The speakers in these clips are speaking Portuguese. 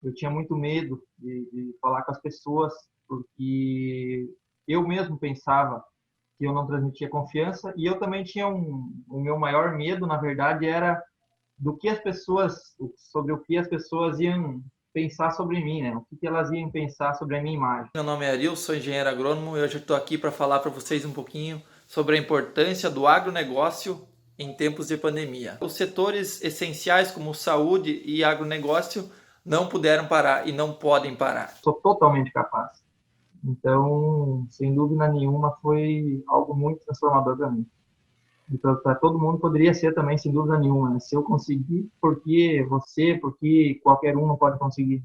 eu tinha muito medo de falar com as pessoas, porque eu mesmo pensava que eu não transmitia confiança, e eu também tinha o meu maior medo, na verdade, era do que as pessoas, sobre o que as pessoas iam pensar sobre mim, né? O que elas iam pensar sobre a minha imagem. Meu nome é Ariel, sou engenheiro agrônomo e hoje eu estou aqui para falar para vocês um pouquinho sobre a importância do agronegócio em tempos de pandemia. Os setores essenciais como saúde e agronegócio não puderam parar e não podem parar. Sou totalmente capaz. Então, sem dúvida nenhuma, foi algo muito transformador para mim. E para todo mundo poderia ser também, sem dúvida nenhuma, né? Se eu conseguir, por que você, por que qualquer um não pode conseguir?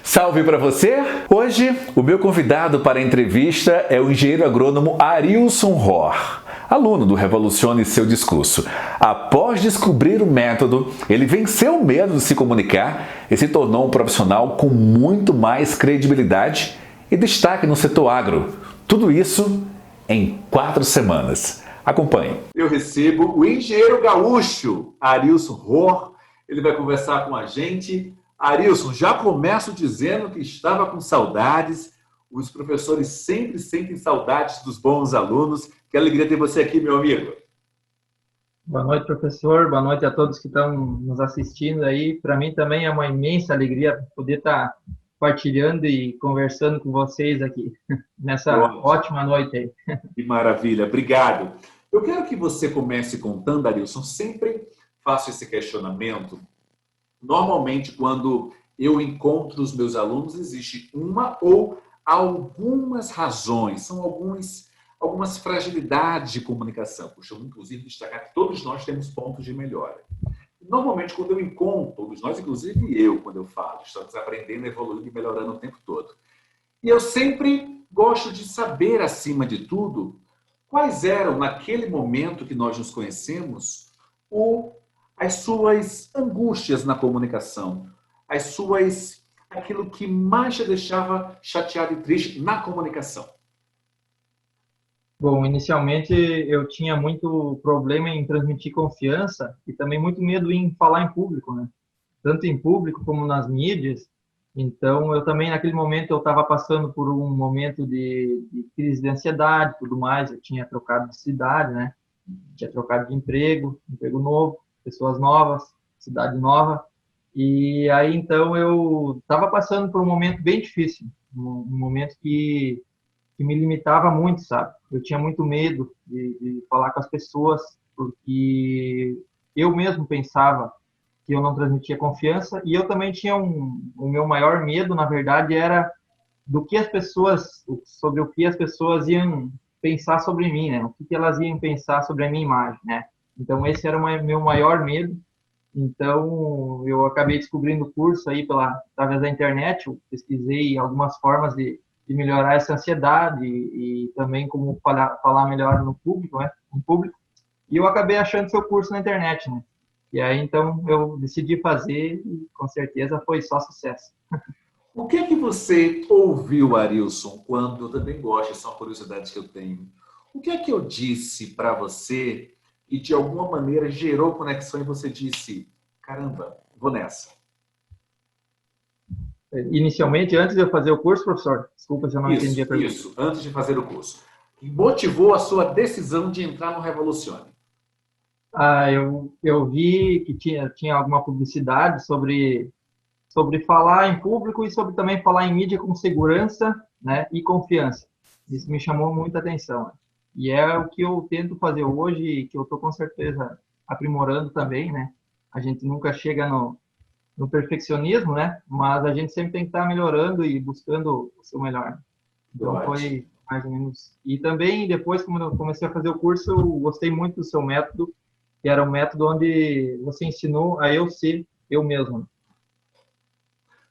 Salve para você! Hoje, o meu convidado para a entrevista é o engenheiro agrônomo Arilson Rohr, aluno do Revolucione Seu Discurso. Após descobrir o método, ele venceu o medo de se comunicar e se tornou um profissional com muito mais credibilidade e destaque no setor agro. Tudo isso em 4 semanas. Acompanhe. Eu recebo o engenheiro gaúcho Arilson Rohr. Ele vai conversar com a gente. Arilson, já começo dizendo que estava com saudades. Os professores sempre sentem saudades dos bons alunos. Que alegria ter você aqui, meu amigo. Boa noite, professor. Boa noite a todos que estão nos assistindo aí. Para mim também é uma imensa alegria poder estar partilhando e conversando com vocês aqui nessa ótima noite aí. Que maravilha, obrigado. Eu quero que você comece contando, Arilson. Sempre faço esse questionamento. Normalmente, quando eu encontro os meus alunos, existe uma ou algumas razões, são algumas fragilidades de comunicação. Costumo, inclusive, destacar que todos nós temos pontos de melhora. Normalmente, quando eu encontro, todos nós, inclusive eu, quando eu falo, estamos aprendendo, evoluindo e melhorando o tempo todo. E eu sempre gosto de saber, acima de tudo, quais eram, naquele momento que nós nos conhecemos, as suas angústias na comunicação, aquilo que mais te deixava chateado e triste na comunicação. Bom, inicialmente eu tinha muito problema em transmitir confiança e também muito medo em falar em público, né? Tanto em público como nas mídias. Então, eu também, naquele momento, eu estava passando por um momento de crise de ansiedade e tudo mais. Eu tinha trocado de cidade, né? Tinha trocado de emprego novo, pessoas novas, cidade nova. E aí, então, eu estava passando por um momento bem difícil, um momento que me limitava muito, sabe? Eu tinha muito medo de falar com as pessoas, porque eu mesmo pensava que eu não transmitia confiança, e eu também tinha o meu maior medo, na verdade, era do que as pessoas, sobre o que as pessoas iam pensar sobre mim, né? O que elas iam pensar sobre a minha imagem, né? Então, esse era o meu maior medo. Então, eu acabei descobrindo o curso aí através da internet, eu pesquisei algumas formas de melhorar essa ansiedade e também como falar melhor no público, né? Em público. E eu acabei achando seu curso na internet, né? E aí, então, eu decidi fazer e, com certeza, foi só sucesso. O que é que você ouviu, Arilson, quando eu também gosto, são curiosidades que eu tenho. O que é que eu disse para você e de alguma maneira gerou conexão e você disse, caramba, vou nessa? Inicialmente, antes de eu fazer o curso, professor, desculpa se eu não entendi a pergunta. Isso, antes de fazer o curso. O que motivou a sua decisão de entrar no Revolucione? Eu vi que tinha alguma publicidade sobre falar em público e sobre também falar em mídia com segurança, né, e confiança. Isso me chamou muita atenção, né? E é o que eu tento fazer hoje e que eu estou com certeza aprimorando também, né? A gente nunca chega no perfeccionismo, né? Mas a gente sempre tem que estar melhorando e buscando o seu melhor. Então foi mais ou menos. E também depois, quando eu comecei a fazer o curso, eu gostei muito do seu método, que era um método onde você ensinou a eu ser eu mesmo.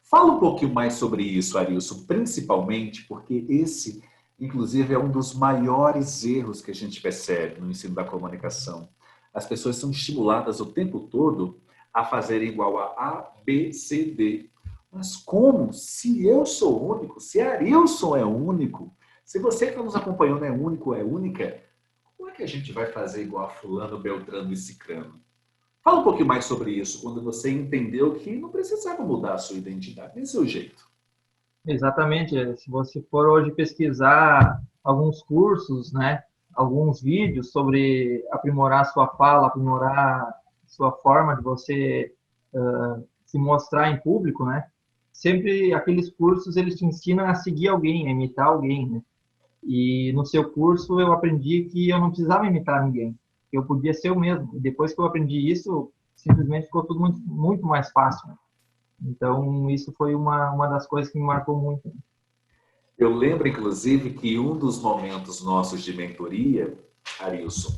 Fala um pouquinho mais sobre isso, Arilson, principalmente porque esse, inclusive, é um dos maiores erros que a gente percebe no ensino da comunicação. As pessoas são estimuladas o tempo todo a fazerem igual a B, C, D. Mas como? Se eu sou único, se Arilson é único, se você que está nos acompanhando é único, é única, como é que a gente vai fazer igual a fulano, beltrano e cicrano? Fala um pouquinho mais sobre isso, quando você entendeu que não precisava mudar a sua identidade, nem seu jeito. Exatamente. Se você for hoje pesquisar alguns cursos, né, alguns vídeos sobre aprimorar sua fala, aprimorar sua forma de você se mostrar em público, né, sempre aqueles cursos eles te ensinam a seguir alguém, a imitar alguém, né? E no seu curso eu aprendi que eu não precisava imitar ninguém, que eu podia ser eu mesmo. E depois que eu aprendi isso, simplesmente ficou tudo muito, muito mais fácil, né? Então, isso foi uma das coisas que me marcou muito. Eu lembro, inclusive, que um dos momentos nossos de mentoria, Arilson,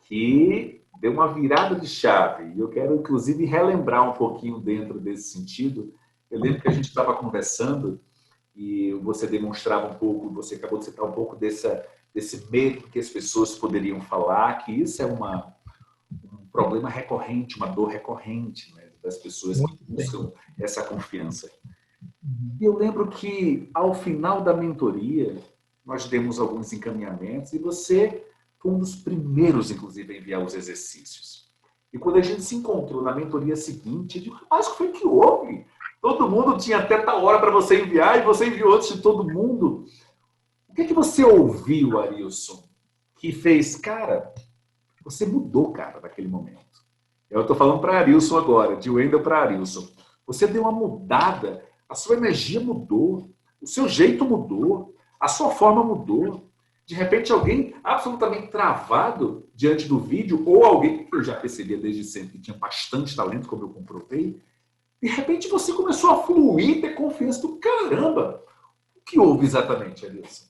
que deu uma virada de chave, e eu quero, inclusive, relembrar um pouquinho dentro desse sentido. Eu lembro que a gente estava conversando e você demonstrava um pouco, você acabou de citar um pouco desse medo que as pessoas poderiam falar, que isso é um problema recorrente, uma dor recorrente, né, das pessoas que Muito bem. buscam essa confiança. Uhum. E eu lembro que, ao final da mentoria, nós demos alguns encaminhamentos e você foi um dos primeiros, inclusive, a enviar os exercícios. E quando a gente se encontrou na mentoria seguinte, eu digo, mas o que foi que houve? Todo mundo tinha até tal hora para você enviar e você enviou antes de todo mundo. O que você ouviu, Arilson, que fez, cara, você mudou, cara, naquele momento. Eu estou falando para Arilson agora, de Wendel para Arilson. Você deu uma mudada, a sua energia mudou, o seu jeito mudou, a sua forma mudou. De repente, alguém absolutamente travado diante do vídeo, ou alguém que eu já percebia desde sempre que tinha bastante talento, como eu comprovei, de repente você começou a fluir, ter confiança do caramba. O que houve exatamente, Arilson?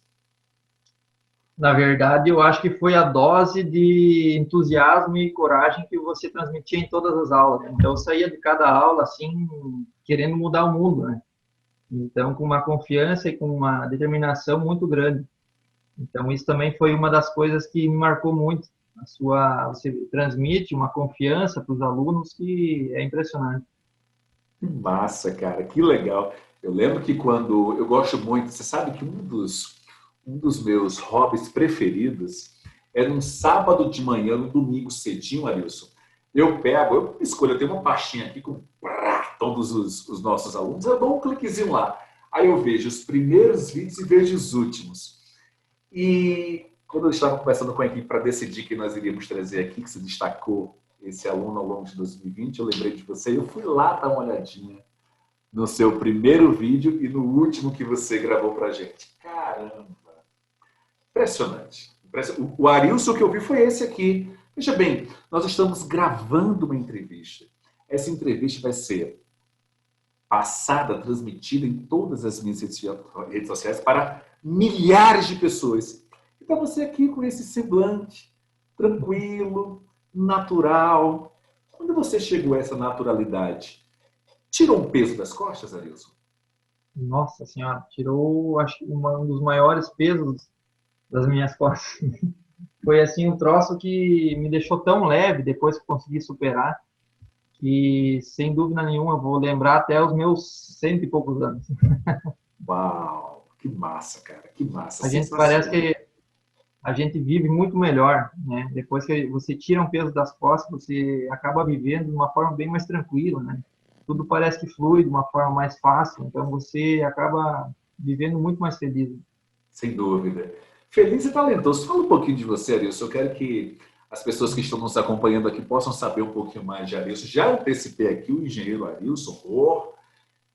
Na verdade, eu acho que foi a dose de entusiasmo e coragem que você transmitia em todas as aulas, né? Então, eu saía de cada aula, assim, querendo mudar o mundo, né? Então, com uma confiança e com uma determinação muito grande. Então, isso também foi uma das coisas que me marcou muito. Você transmite uma confiança para os alunos que é impressionante. Que massa, cara, que legal. Eu lembro que quando eu gosto muito, você sabe que um dos meus hobbies preferidos é num sábado de manhã, no domingo cedinho, Arilson. Eu escolho, eu tenho uma pastinha aqui com todos os nossos alunos, eu dou um cliquezinho lá. Aí eu vejo os primeiros vídeos e vejo os últimos. E quando eu estava conversando com a equipe para decidir que nós iríamos trazer aqui, que se destacou esse aluno ao longo de 2020, eu lembrei de você e eu fui lá dar uma olhadinha no seu primeiro vídeo e no último que você gravou para a gente. Caramba! Impressionante. O Arilson que eu vi foi esse aqui. Veja bem, nós estamos gravando uma entrevista. Essa entrevista vai ser passada, transmitida em todas as minhas redes sociais para milhares de pessoas. E para você aqui com esse semblante tranquilo, natural. Quando você chegou a essa naturalidade, tirou um peso das costas, Arilson? Nossa Senhora, tirou, acho que um dos maiores pesos das minhas costas. Foi assim um troço que me deixou tão leve depois que consegui superar, que sem dúvida nenhuma eu vou lembrar até os meus 100 e poucos anos. Uau, que massa, cara, que massa, A gente parece sensacional. que a gente vive muito melhor, né? Depois que você tira um peso das costas, você acaba vivendo de uma forma bem mais tranquila, né? Tudo parece que flui de uma forma mais fácil, então você acaba vivendo muito mais feliz. Sem dúvida. Feliz e talentoso. Fala um pouquinho de você, Arilson. Eu quero que as pessoas que estão nos acompanhando aqui possam saber um pouquinho mais de Arilson. Já antecipei aqui o engenheiro Arilson,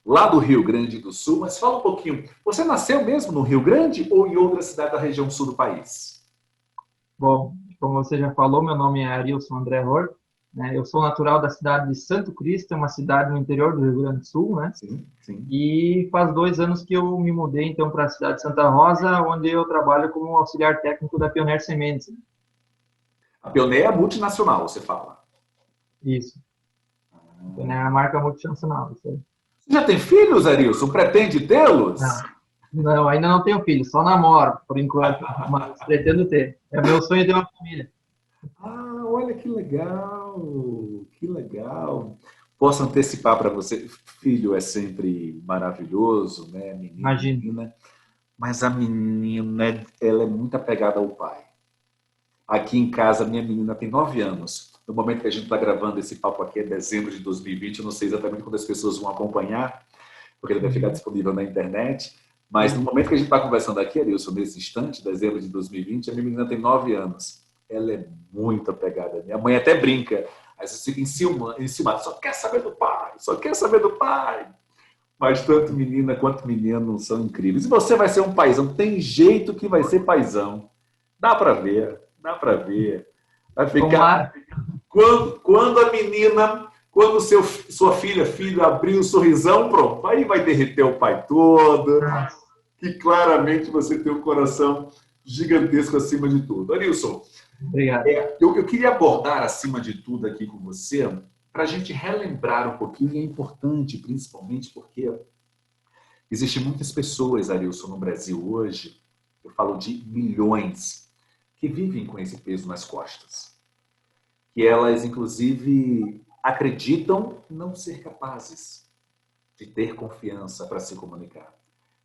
lá do Rio Grande do Sul, mas fala um pouquinho. Você nasceu mesmo no Rio Grande ou em outra cidade da região sul do país? Bom, como você já falou, meu nome é Arilson André Hort, né? Eu sou natural da cidade de Santo Cristo, é uma cidade no interior do Rio Grande do Sul, né? Sim, sim. E faz 2 anos que eu me mudei, então, para a cidade de Santa Rosa, onde eu trabalho como auxiliar técnico da Pioneer Sementes. A Pioneer é multinacional, você fala. Isso. Pioneer é a marca multinacional. Isso aí. Você já tem filhos, Arilson? Pretende tê-los? Não, não, ainda não tenho filho, só namoro, por enquanto, mas pretendo ter. É meu sonho ter uma família. Ah, olha que legal, que legal. Posso antecipar para você, filho é sempre maravilhoso, né, menino, Imagino. menina, mas a menina, ela é muito apegada ao pai. aqui em casa, minha menina tem 9 anos. No momento que a gente está gravando esse papo aqui, é dezembro de 2020, eu não sei exatamente quando as pessoas vão acompanhar, porque ele vai ficar disponível na internet, mas no momento que a gente está conversando aqui, Arilson, nesse instante, dezembro de 2020, a minha menina tem 9 anos. Ela é muito apegada. Minha mãe até brinca. Aí você fica em cima, só quer saber do pai, só quer saber do pai. Mas tanto menina quanto menino são incríveis. E você vai ser um paizão. Tem jeito que vai ser paizão. Dá para ver, dá para ver. Vai ficar... Quando a menina, quando sua filho abrir o sorrisão, pronto. Aí vai derreter o pai todo. Que claramente você tem um coração gigantesco acima de tudo. Arilson, Obrigado. Eu queria abordar acima de tudo aqui com você, para a gente relembrar um pouquinho, e é importante, principalmente porque existem muitas pessoas, Arilson, no Brasil hoje, eu falo de milhões, que vivem com esse peso nas costas. Que elas, inclusive, acreditam não ser capazes de ter confiança para se comunicar.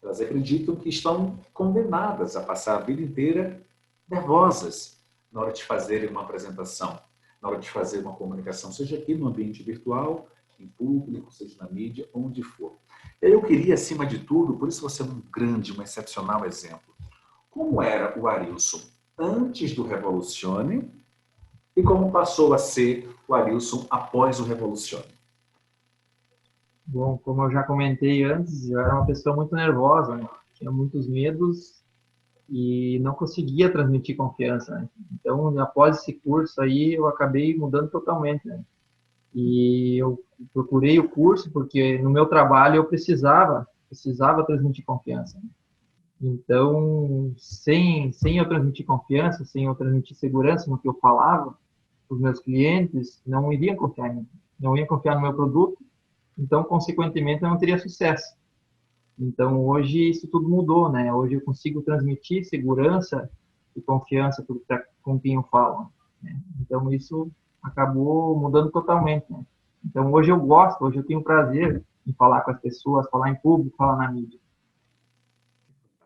Elas acreditam que estão condenadas a passar a vida inteira nervosas na hora de fazer uma apresentação, na hora de fazer uma comunicação, seja aqui no ambiente virtual, em público, seja na mídia, onde for. Eu queria, acima de tudo, por isso você é um grande, um excepcional exemplo, como era o Arilson antes do Revolucione e como passou a ser o Arilson após o Revolucione. Bom, como eu já comentei antes, eu era uma pessoa muito nervosa, né? Tinha muitos medos e não conseguia transmitir confiança, né? Então, após esse curso aí, eu acabei mudando totalmente, né? E eu procurei o curso porque no meu trabalho eu precisava transmitir confiança, né? Então, sem eu transmitir confiança, sem eu transmitir segurança no que eu falava, os meus clientes não iriam confiar em mim, não iam confiar no meu produto, então, consequentemente, eu não teria sucesso. Então, hoje isso tudo mudou, né? Hoje eu consigo transmitir segurança e confiança com quem eu falo, né? Então, isso acabou mudando totalmente, né? Então, hoje eu gosto, hoje eu tenho prazer em falar com as pessoas, falar em público, falar na mídia.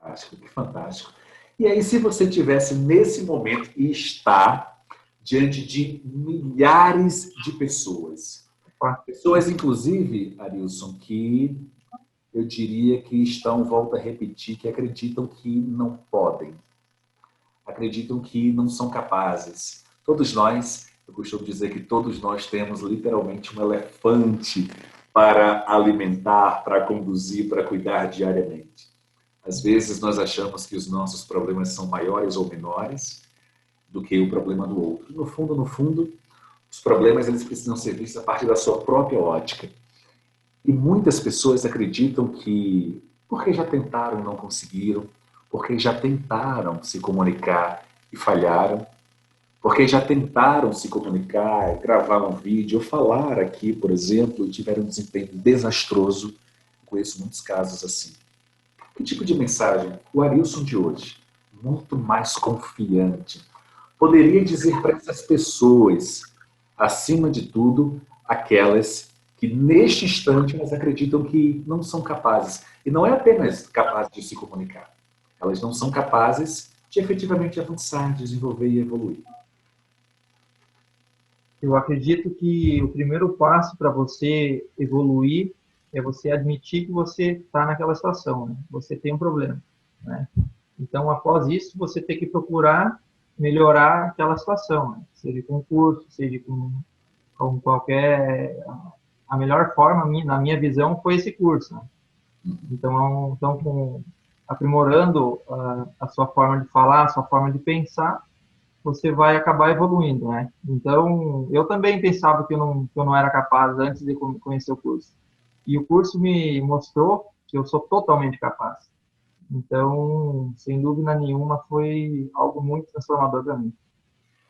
Fantástico, que fantástico. E aí, se você tivesse nesse momento e está diante de milhares de pessoas, inclusive, Arilson, que eu diria que estão, volto a repetir, que acreditam que não podem, acreditam que não são capazes. Todos nós, eu costumo dizer que todos nós temos literalmente um elefante para alimentar, para conduzir, para cuidar diariamente. Às vezes nós achamos que os nossos problemas são maiores ou menores do que o problema do outro. No fundo, os problemas eles precisam ser vistos a partir da sua própria ótica. E muitas pessoas acreditam que, porque já tentaram e não conseguiram, porque já tentaram se comunicar e falharam, porque já tentaram se comunicar, gravar um vídeo, ou falar aqui, por exemplo, e tiveram um desempenho desastroso. Conheço muitos casos assim. Que tipo de mensagem o Arilson de hoje, muito mais confiante, poderia dizer para essas pessoas, acima de tudo, aquelas que neste instante elas acreditam que não são capazes. E não é apenas capazes de se comunicar. Elas não são capazes de efetivamente avançar, desenvolver e evoluir. Eu acredito que o primeiro passo para você evoluir é você admitir que você está naquela situação, né? Você tem um problema, né? Então, após isso, você tem que procurar melhorar aquela situação, né? Seja com curso, seja com qualquer... A melhor forma, na minha visão, foi esse curso, né? Então aprimorando a sua forma de falar, a sua forma de pensar, você vai acabar evoluindo, né? Então, eu também pensava que eu não era capaz antes de conhecer o curso. E o curso me mostrou que eu sou totalmente capaz. Então, sem dúvida nenhuma, foi algo muito transformador para mim.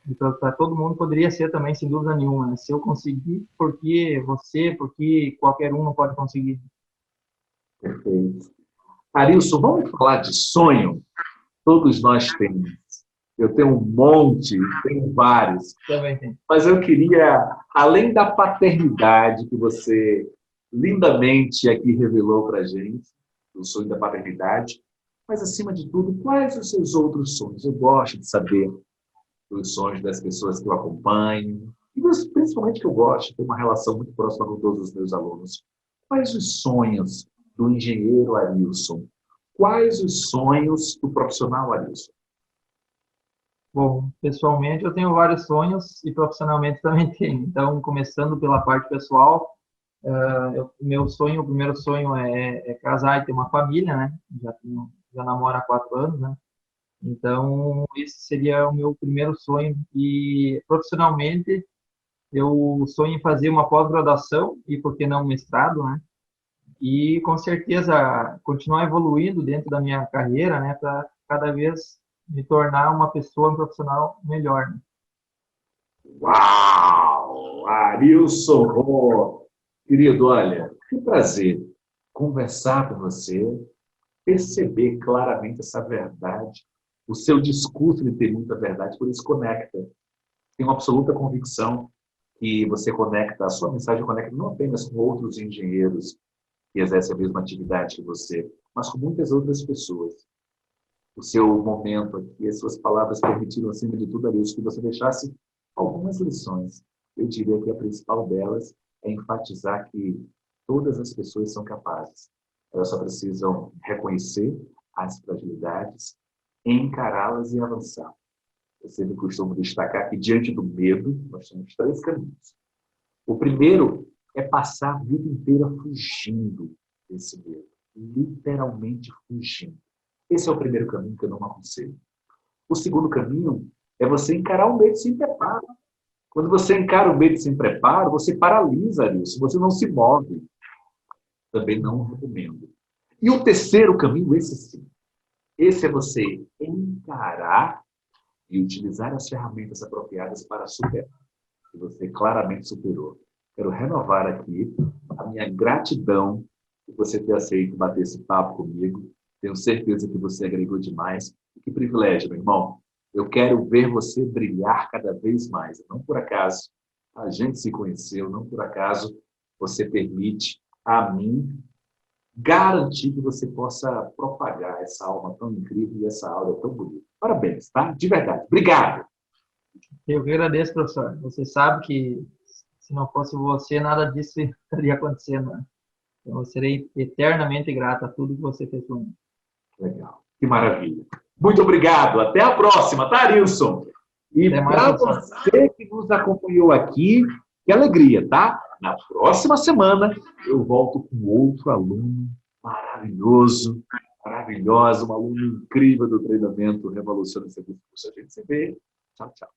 E para todo mundo poderia ser também, sem dúvida nenhuma, né? Se eu conseguir, por que você, por que qualquer um não pode conseguir? Perfeito. Arilson, vamos falar de sonho? Todos nós temos. Eu tenho um monte, tenho vários. Também tem. Mas eu queria, além da paternidade que você lindamente aqui revelou para a gente, o sonho da paternidade, mas acima de tudo, quais os seus outros sonhos? Eu gosto de saber dos sonhos das pessoas que eu acompanho, e principalmente que eu gosto de ter uma relação muito próxima com todos os meus alunos. Quais os sonhos do engenheiro Arilson? Quais os sonhos do profissional Arilson? Bom, pessoalmente eu tenho vários sonhos e profissionalmente também tenho. Então, começando pela parte pessoal, meu sonho, o primeiro sonho é casar e ter uma família, né? Já namoro há 4 anos, né? Então, esse seria o meu primeiro sonho. E profissionalmente, eu sonho em fazer uma pós-graduação e, por que não, um mestrado, né? E, com certeza, continuar evoluindo dentro da minha carreira, né? Para cada vez me tornar uma pessoa, um profissional melhor, né? Uau! Arilson Rô! Querido, olha, que prazer conversar com você, perceber claramente essa verdade. O seu discurso ele tem muita verdade, por isso conecta. Tenho absoluta convicção que você conecta, a sua mensagem conecta não apenas com outros engenheiros que exercem a mesma atividade que você, mas com muitas outras pessoas. O seu momento aqui, as suas palavras permitiram, acima de tudo, Arilson, que você deixasse algumas lições. Eu diria que a principal delas é enfatizar que todas as pessoas são capazes. Elas só precisam reconhecer as fragilidades, encará-las e avançar. Eu sempre costumo destacar que, diante do medo, nós temos 3 caminhos. O primeiro é passar a vida inteira fugindo desse medo, literalmente fugindo. Esse é o primeiro caminho que eu não aconselho. O segundo caminho é você encarar o medo sem preparo. Quando você encara o medo sem preparo, você paralisa isso, você não se move. Também não recomendo. E o terceiro caminho, esse sim. Esse é você encarar e utilizar as ferramentas apropriadas para superar. Que você claramente superou. Quero renovar aqui a minha gratidão por você ter aceito bater esse papo comigo. Tenho certeza que você agregou demais. E que privilégio, meu irmão. Eu quero ver você brilhar cada vez mais. Não por acaso a gente se conheceu, não por acaso você permite a mim garantir que você possa propagar essa alma tão incrível e essa aura tão bonita. Parabéns, tá? De verdade. Obrigado. Eu que agradeço, professor. Você sabe que se não fosse você, nada disso estaria acontecendo, né? Então, eu serei eternamente grato a tudo que você fez por mim. Legal. Que maravilha. Muito obrigado. Até a próxima, tá, Arilson? E para você que nos acompanhou aqui, que alegria, tá? Na próxima semana, eu volto com outro aluno maravilhoso, maravilhosa, um aluno incrível do treinamento Revoluciona Serviço. A gente se vê. Tchau, tchau.